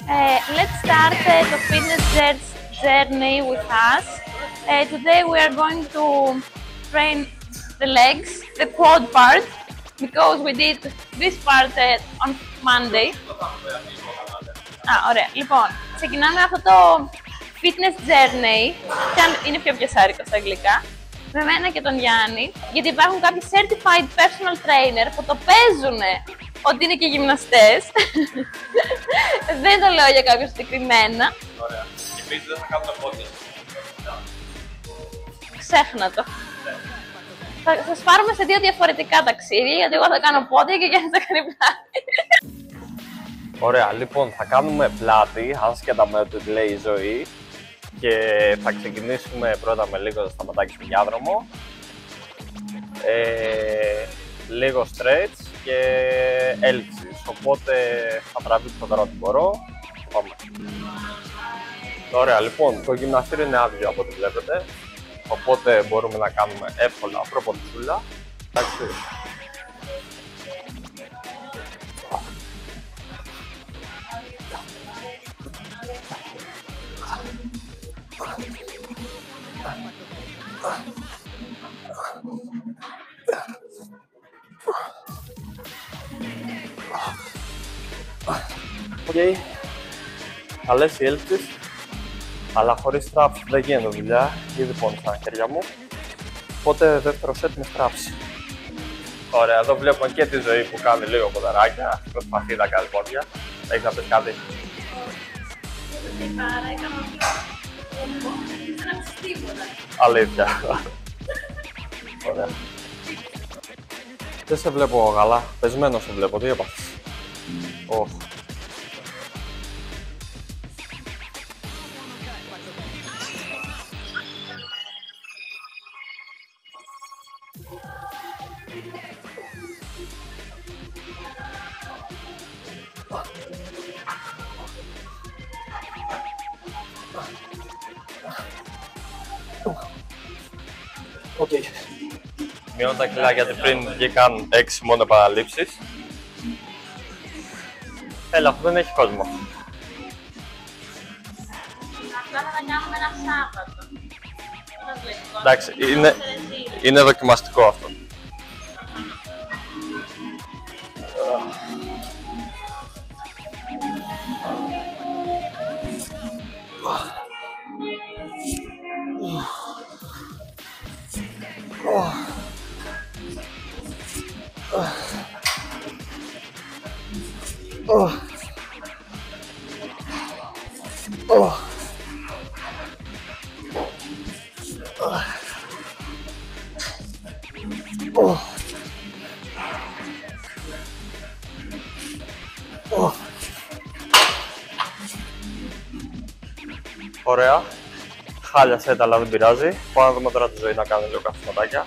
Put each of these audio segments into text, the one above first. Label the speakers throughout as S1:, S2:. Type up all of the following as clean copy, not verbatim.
S1: Let's start the fitness journey with us. Today we are going to train the legs, the quad part, because we did this part on Monday. Ωραία. Λοιπόν, ξεκινάμε αυτό το fitness journey, και αν είναι πιο πιασάρικο στα αγγλικά, με μένα και τον Γιάννη, γιατί υπάρχουν κάποιοι certified personal trainer που το παίζουν ότι είναι και γυμναστές. Δεν το λέω για κάποιους συγκεκριμένα.
S2: Ωραία. Και εμείς δεν θα κάνουμε πόδια.
S1: Ξέχνα το. Θα σας πάρουμε σε δύο διαφορετικά ταξίδια, γιατί εγώ θα κάνω πόδια και ο Γιάννης θα κάνει πλάτη.
S2: Ωραία, λοιπόν, θα κάνουμε πλάτη, άσχετα με ό,τι λέει η ζωή. Και θα ξεκινήσουμε πρώτα με λίγο σταματάκι στο διάδρομο. Λίγο stretch και έλξεις. Οπότε θα τραβήξω τώρα ό,τι μπορώ. Πάμε. Ωραία, λοιπόν, το γυμναστήριο είναι άδειο από ό,τι βλέπετε. Οπότε μπορούμε να κάνουμε εύκολα προπονησούλα. Εντάξει. Οκ. Καλές οι έλξεις, αλλά χωρίς straps δεν γίνεται δουλειά, ήδη πόνοι στα χέρια μου. Οπότε δεύτερο set με straps. Ωραία, εδώ βλέπουμε και τη ζωή που κάνει λίγο ποδαράκια, προσπαθεί να κάνει πόδια. Έχεις να πεις κάτι? Αλήθεια. Ωραία. Δεν σε βλέπω καλά, πεσμένο σε βλέπω, τι έπαθες? Οκ. Μειώνω τα κιλά γιατί πριν βγήκαν 6 μόνο επαναλήψεις. Έλα, αυτό δεν έχει κόσμο.
S1: Αυτά θα τα κάνουμε ένα Σάββατο.
S2: Εντάξει, είναι δοκιμαστικό αυτό. Ωραία. Χάλιασε τα, αλλά δεν πειράζει. Πάω να δούμε τώρα τη ζωή να κάνει λίγο καθισματάκια.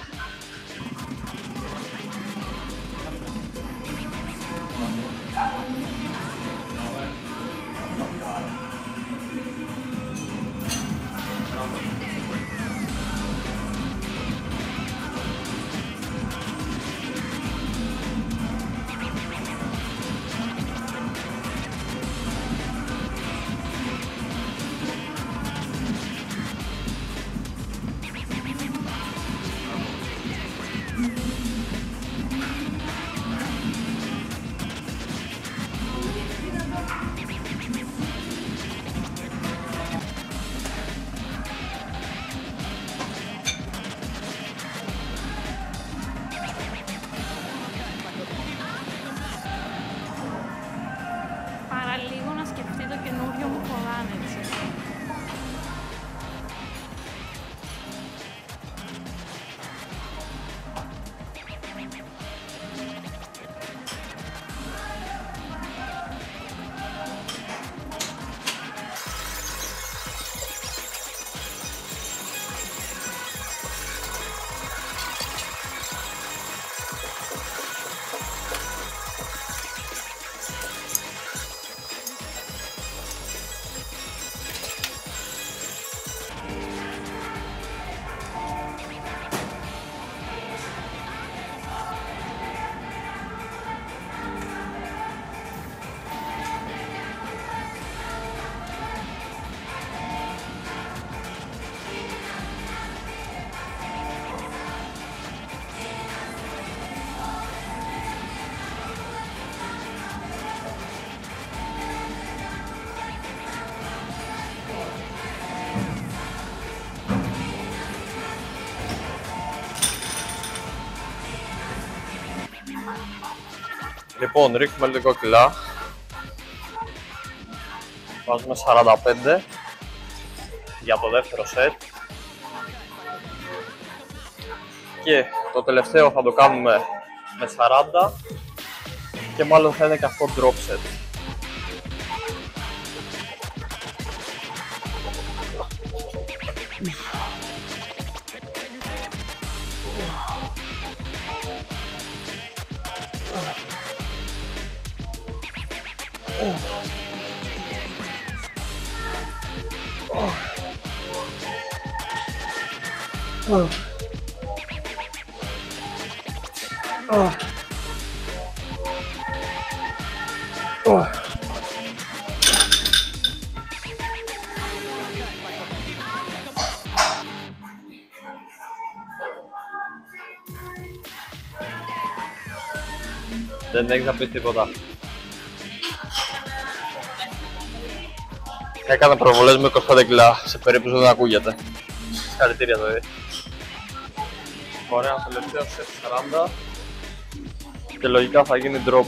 S2: Λοιπόν, ρίχνουμε λίγο κιλά. Βάζουμε 45 για το δεύτερο σετ. Και το τελευταίο θα το κάνουμε με 40 και μάλλον θα είναι και αυτό drop set. Δεν έχεις να πεις τίποτα. Έκανα προβολές με 25 κιλά, σε περίπτωση δεν ακούγεται. Συγχαρητήρια δηλαδή. Ωραία, τελευταίο set 40 και λογικά θα γίνει drop.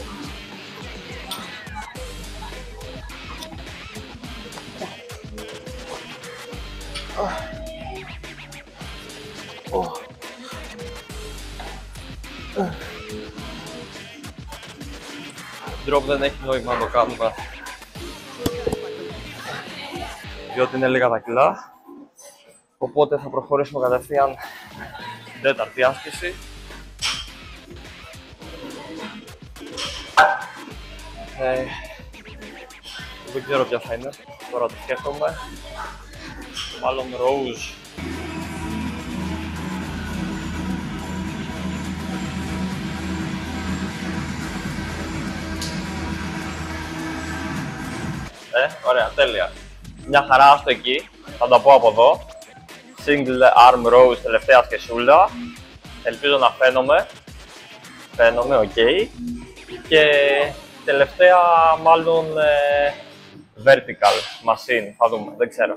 S2: Drop δεν έχει νόημα να το κάνουμε, διότι είναι λίγα τα κιλά. Οπότε θα προχωρήσουμε κατευθείαν στην τέταρτη άσκηση. Δεν ξέρω ποια θα είναι, τώρα το σκέφτομαι. Μάλλον Rose. Ωραία, τέλεια. Μια χαρά, άστο εκεί, θα τα πω από εδώ. Single arm rows, τελευταία σκεσούλα. Ελπίζω να φαίνομαι, οκ. Και τελευταία μάλλον vertical machine, θα δούμε, δεν ξέρω.